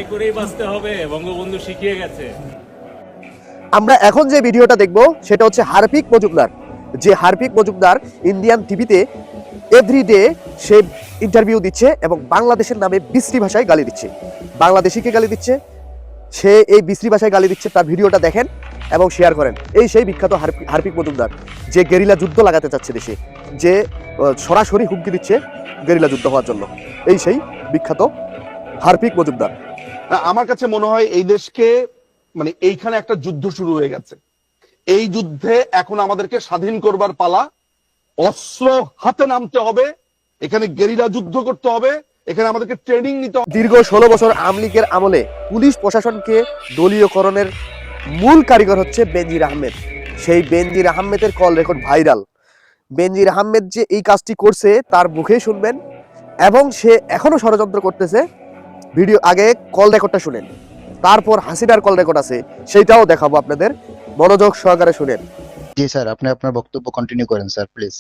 লড়াই করেই বাঁচতে হবে, বঙ্গবন্ধু শিখিয়ে গেছে। আমরা এখন যে ভিডিওটা দেখব সেটা হচ্ছে হার্পিক মজুমদার। যে হার্পিক মজুমদার ইন্ডিয়ান টিভিতে এভরিডে সে ইন্টারভিউ দিচ্ছে এবং বাংলাদেশের নামে বিশ্রী ভাষায় গালি দিচ্ছে। বাংলাদেশিকে গালি দিচ্ছে, সে এই বিশ্রী ভাষায় গালি দিচ্ছে। তার ভিডিওটা দেখেন এবং শেয়ার করেন। এই সেই বিখ্যাত হার্পিক মজুমদার, যে গেরিলা যুদ্ধ লাগাতে চাচ্ছে দেশে, যে সরাসরি হুমকি দিচ্ছে গেরিলা যুদ্ধ হওয়ার জন্য। এই সেই বিখ্যাত হার্পিক মজুমদার। আমার কাছে মনে হয় এই দেশকে মানে এইখানে একটা যুদ্ধ শুরু হয়ে গেছে। এই যুদ্ধে এখন আমাদেরকে স্বাধীন করবার পালা। অস্ত্র হাতে নামতে হবে, এখানে গেরিলা যুদ্ধ করতে হবে, এখানে আমাদেরকে ট্রেনিং নিতে হবে। দীর্ঘ 16 বছর আওয়ামী লীগের আমলে পুলিশ প্রশাসনকে দলীয়করণের মূল কারিগর হচ্ছে বেনজির আহমেদ। সেই বেনজির আহমেদের কল রেকর্ড ভাইরাল। বেনজির আহমেদ যে এই কাজটি করছে তার মুখে শুনবেন, এবং সে এখনো ষড়যন্ত্র করতেছে। ভিডিও আগে কল রেকর্ডটা শুনেন, তারপর হাসিনার কল রেকর্ড আছে, সেইটাও দেখাবো আপনাদের। মনোযোগ সহকারে শুনেন। জি স্যার, আপনি আপনার বক্তব্য কন্টিনিউ করেন স্যার, প্লিজ।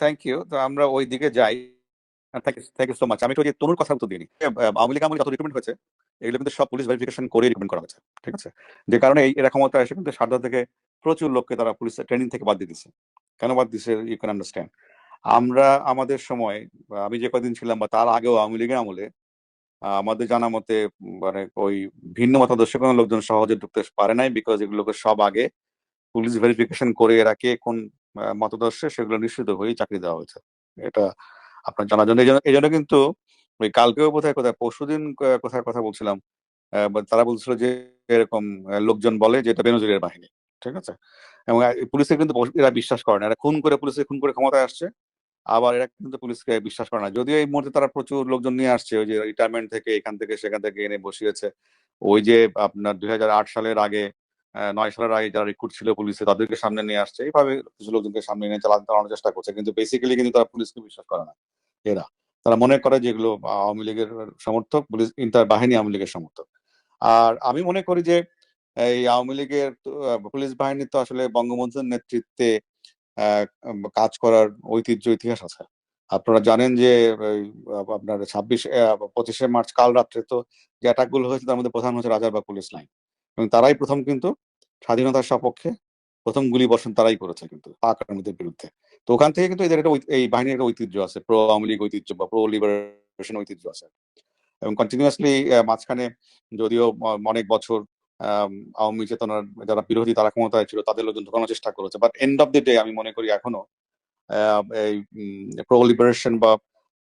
Thank you. তো আমরা ওই দিকে যাই। Thank you so much. আমি একটু যে তনুর কথা উত্তর দিইনি। আওয়ামী লীগ আমলে যত রিক্রুটমেন্ট হয়েছে এগুলো কিন্তু সব পুলিশ ভেরিফিকেশন করে রিক্রুটমেন্ট করা হয়েছে, ঠিক আছে? যে কারণে এরা ক্ষমতা এসে কিন্তু সারদা থেকে প্রচুর লোককে তারা পুলিশ ট্রেনিং থেকে বাদ দিয়ে দিচ্ছে। কেন বাদ দিচ্ছে ইউ ক্যান আন্ডারস্ট্যান্ড। আমরা আমাদের সময় আমি যে কদিন ছিলাম বা তার আগেও আওয়ামী লীগের আমলে আমাদের জানা মতে মানে ওই ভিন্ন মতাদর্শ কোনো লোকজন সহজে ঢুকতে পারে নাই, বিকজ এগুলোকে সব আগে পুলিশ ভেরিফিকেশন করে এরা কে কোন মতাদর্শে সেগুলো নিশ্চিত হয়ে চাকরি দেওয়া হয়েছে। এটা আপনার জানার জন্য। এই জন্য কিন্তু ওই কালকেও কোথায় পরশুদিন কোথায় কথা বলছিলাম, তারা বলছিল যে এরকম লোকজন বলে যে এটা বেনজিরের বাহিনী, ঠিক আছে? এবং পুলিশে কিন্তু এরা বিশ্বাস করে না। এরা খুন করে ক্ষমতায় আসছে, আবার এরা কিন্তু পুলিশকে বিশ্বাস করে না। যদিও এই মুহূর্তে তারা প্রচুর লোকজন নিয়ে আসছে, ওই যে রিটায়ারমেন্ট থেকে এখান থেকে সেখান থেকে এনে বসিয়েছে। ওই যে আপনার 2008 সালের আগে 9 সালের আগে যারা রিক্রুট ছিল পুলিশে তাদেরকে সামনে নিয়ে আসছে। এইভাবে কিছু লোকজনকে সামনে নিয়ে চালানোর চেষ্টা করছে, কিন্তু বেসিক্যালি কিন্তু তারা পুলিশকে বিশ্বাস করে না। এরা তারা মনে করে যে এগুলো আওয়ামী লীগের সমর্থক, পুলিশ ইন্টার বাহিনী আওয়ামী লীগের সমর্থক। আর আমি মনে করি যে এই আওয়ামী লীগের পুলিশ বাহিনী তো আসলে বঙ্গবন্ধুর নেতৃত্বে কাজ করার ঐতিহ্য ইতিহাস আছে। আপনারা জানেন যে আপনার 25শে মার্চ কাল রাত্রে তো যে অ্যাটাক গুলো হয়েছে তার মধ্যে প্রধান হচ্ছে রাজারবাগ পুলিশ লাইন, এবং তারাই প্রথম কিন্তু স্বাধীনতার সপক্ষে প্রথম গুলি বর্ষণ তারাই করেছে কিন্তু পাক আর্মিদের বিরুদ্ধে। তো ওখান থেকে কিন্তু এদের একটা এই বাহিনীর একটা ঐতিহ্য আছে, প্রো আওয়ামী লীগ ঐতিহ্য বা প্রো লিবারেশন ঐতিহ্য আছে। এবং কন্টিনিউয়াসলি মাঝখানে যদিও অনেক বছর আওয়ামী চেতনার যারা বিরোধী তারা ক্ষমতায় ছিল, তাদের লোকজন ঢোকানোর চেষ্টা করেছে, but end of the day আমি মনে করি এখনো এই প্রো লিবারেশন বা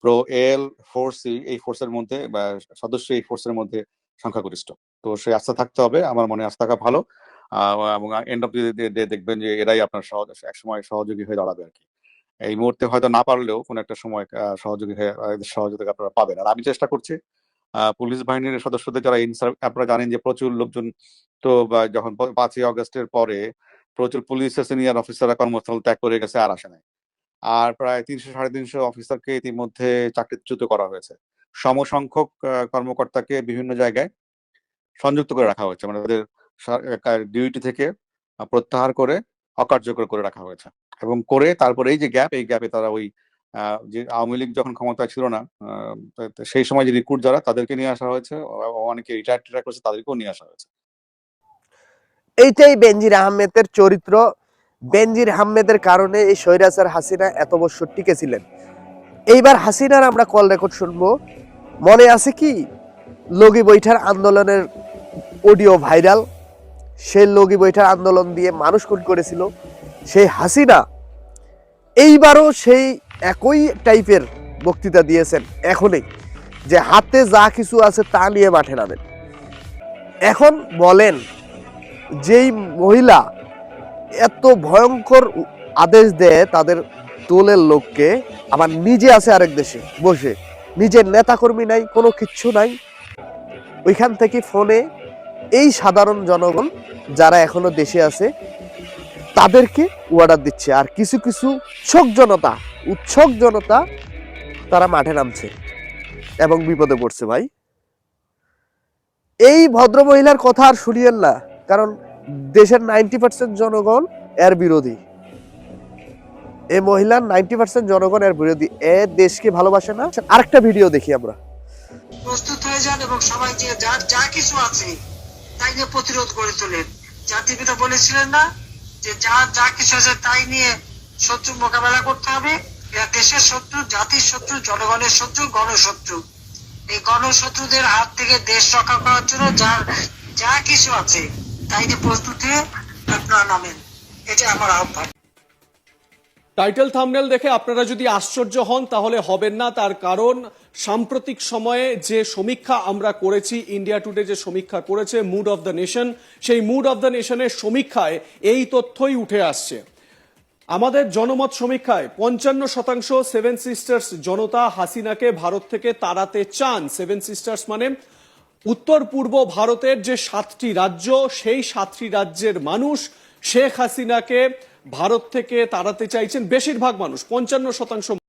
প্রো এল ফোর্স এই ফোর্সের মধ্যে বা সদস্য এই ফোর্সের মধ্যে সংখ্যাগরিষ্ঠ। তো সেই আস্থা থাকতে হবে, আমার মনে আস্থা থাকা ভালো। এবং এন্ড অফ দি ডে দেখবেন যে এরাই আপনার একসময় সহযোগী হয়ে দাঁড়াবে আর কি। এই মুহূর্তে হয়তো না পারলেও কোন একটা সময় সহযোগী হয়ে সহযোগিতা আপনারা পাবেন। আর আমি চেষ্টা করছি পুলিশ বাহিনীর সদস্যদের যারা আপনারা জানেন যে প্রচুর লোকজন তো যখন 5ই আগস্টের পরে প্রচুর পুলিশের সিনিয়র অফিসাররা কর্মস্থল ত্যাগ করে গেছে, আর আসে নাই। আর প্রায় 300-350 অফিসারকে ইতিমধ্যে চাকরিচ্যুত করা হয়েছে। সমসংখ্যক কর্মকর্তাকে বিভিন্ন জায়গায় সংযুক্ত করে রাখা হয়েছে, মানে তাদের ডিউটি থেকে প্রত্যাহার করে অকার্যকর করে রাখা হয়েছে। এবং করে তারপরে এই যে এই গ্যাপে তারা ওই যে আওয়ামী লীগ যখন ক্ষমতায় ছিল না সেই সময় যে রিক্রুট যারা তাদেরকে নিয়ে আসা হয়েছে, অনেকে রিটায়ার করছে তাদেরকেও নিয়ে আসা হয়েছে। এইটাই বেনজির আহমেদের চরিত্র। বেনজির আহমেদের কারণে এই স্বৈরাচার হাসিনা এত বছর টিকে ছিলেন। এইবার হাসিনার আমরা কল রেকর্ড শুনবো। মনে আছে কি লগি বৈঠার আন্দোলনের অডিও ভাইরাল? সেই লগি বৈঠার আন্দোলন দিয়ে মানুষ খুন করেছিল সেই হাসিনা। এইবারও সেই একই টাইপের বক্তৃতা দিয়েছেন এখনই, যে হাতে যা কিছু আছে তা নিয়ে মাঠে নামেন। এখন বলেন, যেই মহিলা এত ভয়ঙ্কর আদেশ দেয় তাদের দলের লোককে, আবার নিজে আছে আরেক দেশে বসে, নিজের নেতাকর্মী নাই, কোনো কিচ্ছু নাই, ওইখান থেকে ফোনে এই সাধারণ জনগণ যারা এখনো দেশে আছে তাদেরকে অর্ডার দিচ্ছে। আর কিছু কিছু উৎসুক জনতা তারা মাঠে নামছে এবং বিপদে পড়ছে। ভাই, এই ভদ্র মহিলার কথা আর শুনিয়েন না, কারণ দেশের 90% জনগণ এর বিরোধী। এই মহিলার 90% জনগণ এর বিরোধী। এ দেশকে ভালোবাসে না। আরেকটা ভিডিও দেখি আমরা। প্রস্তুত হয়ে যান এবং সবাই যে যার যা কিছু আছে তাই নিয়ে প্রতিরোধ গড়ে তোলেন। জাতির পিতা বলেছিলেন না যে যার যা কিছু আছে তাই নিয়ে শত্রু মোকাবেলা করতে হবে। এরা দেশের শত্রু, জাতির শত্রু, জনগণের শত্রু, গণশত্রু। এই গণশত্রুদের হাত থেকে দেশ রক্ষা করার জন্য যার যা কিছু আছে তাই নিয়ে প্রস্তুত হয়ে আপনারা নামেন, এটা আমার আহ্বান। টাইটেল থাম্বনেল দেখে আপনারা যদি আশ্চর্য হন তাহলে হবেন না, তার কারণ সাম্প্রতিক সময়ে যে সমীক্ষা আমরা করেছি, ইন্ডিয়া টুডে যে সমীক্ষা করেছে মুড অফ দ্য নেশন, সেই মুড অফ দ্য নেশনের সমীক্ষায় এই তথ্যই উঠে আসছে। আমাদের জনমত সমীক্ষায় 55% সেভেন সিস্টার্স জনতা হাসিনাকে ভারত থেকে তাড়াতে চান। সেভেন সিস্টার্স মানে উত্তর পূর্ব ভারতের যে 7টি রাজ্য, সেই 7টি রাজ্যের মানুষ শেখ হাসিনাকে ভারত থেকে তাড়াতে চাইছেন। বেশিরভাগ মানুষ, 55%